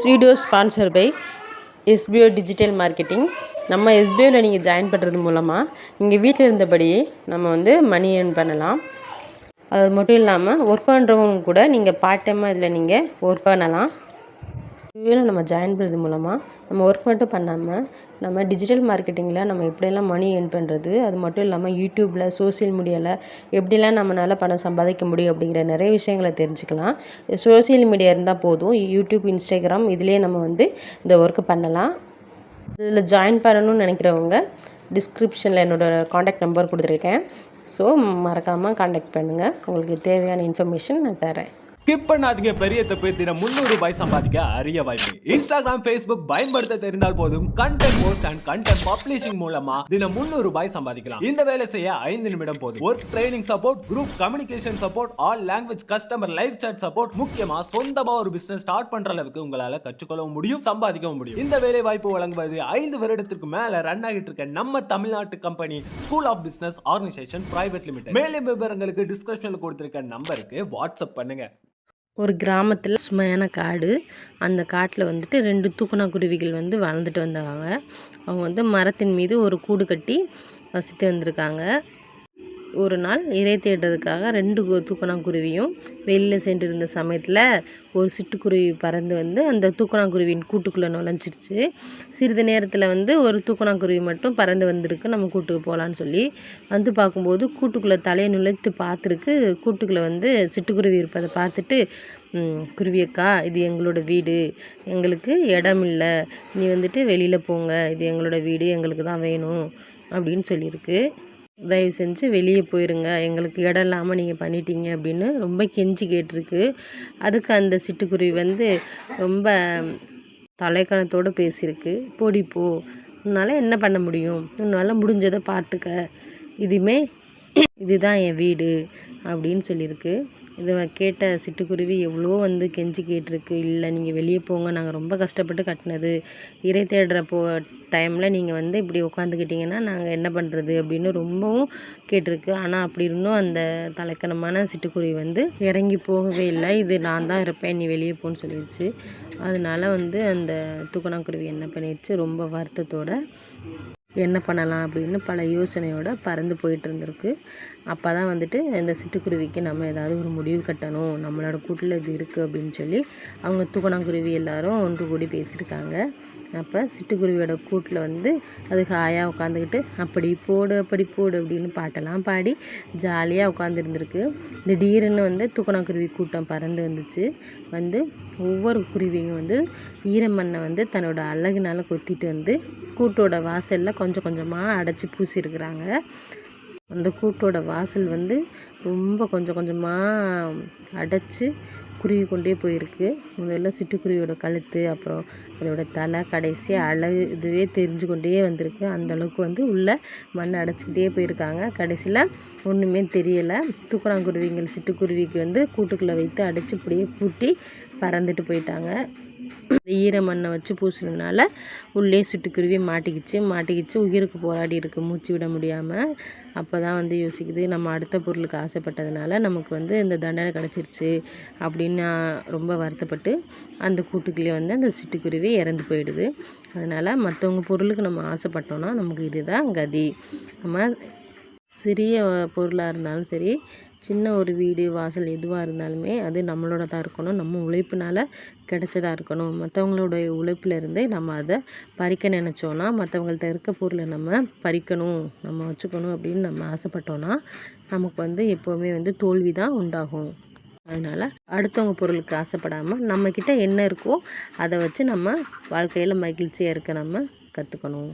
Video sponsor by SPO digital marketing. நம்ம எஸ்பிஓவில் நீங்கள் ஜாயின் பண்ணுறது மூலமாக நீங்கள் வீட்டில் இருந்தபடியே நம்ம மணி ஏர்ன் பண்ணலாம். அது மட்டும் இல்லாமல் ஒர்க் பண்ணுறவங்க கூட நீங்கள் பார்ட் டைமாக இதில் நீங்கள் ஒர்க் பண்ணலாம். எஸ்பிஓவில் நம்ம ஜாயின் பண்ணுறது மூலமாக நம்ம ஒர்க் மட்டும் பண்ணாமல் நம்ம டிஜிட்டல் மார்க்கெட்டிங்கில் நம்ம எப்படியெல்லாம் மணி ஏர்ன் பண்ணுறது, அது மட்டும் இல்லாமல் யூடியூப்பில் சோசியல் மீடியாவில் எப்படிலாம் நம்மளால் பணம் சம்பாதிக்க முடியும் அப்படிங்கிற நிறைய விஷயங்களை தெரிஞ்சுக்கலாம். சோசியல் மீடியா இருந்தால் போதும், யூடியூப், இன்ஸ்டாகிராம் இதிலே நம்ம இந்த ஒர்க்கு பண்ணலாம். இதில் ஜாயின் பண்ணணும்னு நினைக்கிறவங்க டிஸ்கிரிப்ஷனில் என்னோடய காண்டாக்ட் நம்பர் கொடுத்துருக்கேன். ஸோ மறக்காமல் காண்டாக்ட் பண்ணுங்கள். உங்களுக்கு தேவையான இன்ஃபர்மேஷன் நான் தரேன். ஸ்கிப் பண்ணாதீங்க. பெரிய தப்பு. தினம் 300 ரூபாய் சம்பாதிக்க அரிய வாய்ப்பு. இன்ஸ்டாகிராம், ஃபேஸ்புக் பயன்படுத்த தெரிந்தால் போதும் content post and content publishing மூலமா தினம் 300 ரூபாய் சம்பாதிக்கலாம். இந்த வேலை செய்ய 5 நிமிடம் போதும். Work training support, group communication support, all language customer live chat support, முக்கியமா சொந்தமா ஒரு பிசினஸ் ஸ்டார்ட் பண்ற அளவுக்கு உங்களால கற்றுக்கொள்ளவும் முடியும், சம்பாதிக்கவும் முடியும். இந்த வேலை வாய்ப்பு வழங்குவது 5 வருடத்திற்கு மேல ரன் ஆகிட்டு இருக்க நம்ம தமிழ்நாட்டு company school of business organisation private limited. மேலும் விவரங்களுக்கு டிஸ்கிரிப்ஷன்ல கொடுத்திருக்க நம்பருக்கு வாட்ஸ்அப் பண்ணுங்க. ஒரு கிராமத்தில் சுமையான காடு. அந்த காட்டில் 2 தூக்கணா குருவிகள் வாழ்ந்துட்டு வந்தாங்க. அவங்க மரத்தின் மீது ஒரு கூடு கட்டி வசித்து வந்திருக்காங்க. ஒரு நாள் இறை தேடுறதுக்காக 2 தூக்கணாங்குருவியும் வெளியில் சென்றிருந்த சமயத்தில் ஒரு சிட்டுக்குருவி பறந்து அந்த தூக்கணாங்குருவியின் கூட்டுக்குள்ளே நுழைஞ்சிருச்சு. சிறிது நேரத்தில் ஒரு தூக்கணாங்குருவி மட்டும் பறந்து வந்திருக்கு. நம்ம கூட்டுக்கு போகலான்னு சொல்லி பார்க்கும்போது கூட்டுக்குள்ளே தலையை நுழைத்து பார்த்துருக்கு. கூட்டுக்குள்ளே சிட்டுக்குருவி இருப்பதை பார்த்துட்டு, குருவியக்கா, இது எங்களோட வீடு, எங்களுக்கு இடம் இல்லை, நீ வெளியில் போங்க, இது எங்களோட வீடு, எங்களுக்கு தான் வேணும் அப்படின்னு சொல்லியிருக்கு. தயவு செஞ்சு வெளியே போயிருங்க, எங்களுக்கு இடம் இல்லாமல் நீங்கள் பண்ணிட்டீங்க அப்படின்னு ரொம்ப கெஞ்சி கேட்டிருக்கு. அதுக்கு அந்த சிட்டுக்குருவி ரொம்ப தலைக்கணத்தோடு பேசியிருக்கு. போடி போ, உன்னால் என்ன பண்ண முடியும், உன்னால் முடிஞ்சதை பார்த்துக்க, இதுதான் என் வீடு அப்படின்னு சொல்லியிருக்கு. இதை கேட்ட சிட்டுக்குருவி எவ்வளோ கெஞ்சி கேட்டிருக்கு. இல்லை, நீங்கள் வெளியே போங்க, நாங்கள் ரொம்ப கஷ்டப்பட்டு கட்டினது, இறை தேடுற டைமில் நீங்கள் இப்படி உட்காந்துக்கிட்டிங்கன்னா நாங்கள் என்ன பண்ணுறது அப்படின்னு ரொம்பவும் கேட்டிருக்கு. ஆனால் அப்படி இருந்தும் அந்த தலைக்கணமான சிட்டுக்குருவி இறங்கி போகவே இல்லை. இது நான் தான் இருப்பேன், நீ வெளியே போன்னு சொல்லிடுச்சு. அதனால அந்த தூக்கணாங்குருவி என்ன பண்ணிடுச்சு, ரொம்ப வருத்தத்தோடு என்ன பண்ணலாம் அப்படின்னு பல யோசனையோடு பறந்து போயிட்டு இருந்திருக்கு. அப்போ தான் இந்த சிட்டுக்குருவிக்கு நம்ம ஏதாவது ஒரு முடிவு கட்டணும், நம்மளோட கூட்டில் இது இருக்குது அப்படின்னு சொல்லி அவங்க தூக்கணாங்குருவி எல்லாரும் ஒன்று கூடி பேசியிருக்காங்க. அப்போ சிட்டுக்குருவியோட கூட்டில் அது ஹாயாக உட்காந்துக்கிட்டு அப்படி போடு அப்படி போடு அப்படின்னு பாட்டெல்லாம் பாடி ஜாலியாக உட்காந்துருந்துருக்கு. திடீர்னு தூக்கணாங்குருவி கூட்டம் பறந்து வந்துச்சு. ஒவ்வொரு குருவியும் ஈரமண்ணை தன்னோட அழகுனால் கொத்திட்டு கூட்டோட வாசலில் கொஞ்சம் கொஞ்சமாக அடைச்சி பூசியிருக்கிறாங்க. அந்த கூட்டோட வாசல் ரொம்ப கொஞ்சம் கொஞ்சமாக அடைச்சி குருவி கொண்டே போயிருக்கு. முதல்ல சிட்டுக்குருவியோட கழுத்து, அப்புறம் அதோட தலை, கடைசி அழகு இதுவே தெரிஞ்சு கொண்டே வந்திருக்கு. அந்தளவுக்கு உள்ளே மண்ணை அடைச்சிக்கிட்டே போயிருக்காங்க. கடைசியில் ஒன்றுமே தெரியலை. தூக்கணாங்குருவிங்கள் சிட்டுக்குருவிக்கு கூட்டுக்குள்ளே வைத்து அடைச்சி இப்படியே பூட்டி பறந்துட்டு போயிட்டாங்க. ஈர மண்ணை வச்சு பூசினதுனால உள்ளே சிட்டுக்குருவி மாட்டிக்கிச்சு உயிருக்கு போராடி இருக்குது, மூச்சு விட முடியாமல். அப்போ தான் யோசிக்குது, நம்ம அடுத்த பொருளுக்கு ஆசைப்பட்டதுனால நமக்கு இந்த தண்டனை கிடச்சிருச்சு அப்படின்னு ரொம்ப வருத்தப்பட்டு அந்த கூட்டுக்குள்ளேயே அந்த சிட்டுக்குருவி இறந்து போயிடுது. அதனால் மற்றவங்க பொருளுக்கு நம்ம ஆசைப்பட்டோன்னா நமக்கு இதுதான் கதி. நம்ம சிறிய பொருளாக இருந்தாலும் சரி, சின்ன ஒரு வீடு, வாசல் எதுவாக இருந்தாலுமே அது நம்மளோட தான் இருக்கணும், நம்ம உழைப்புனால் கிடைச்சதாக இருக்கணும். மற்றவங்களுடைய உழைப்புலேருந்து நம்ம அதை பறிக்க நினச்சோன்னா, மற்றவங்கள்ட்ட இருக்க பொருளை நம்ம பறிக்கணும், நம்ம வச்சுக்கணும் அப்படின்னு நம்ம ஆசைப்பட்டோன்னா நமக்கு எப்போவுமே தோல்வி தான் உண்டாகும். அதனால் அடுத்தவங்க பொருளுக்கு ஆசைப்படாமல் நம்மக்கிட்ட என்ன இருக்கோ அதை வச்சு நம்ம வாழ்க்கையில் மகிழ்ச்சியாக இருக்க நம்ம கற்றுக்கணும்.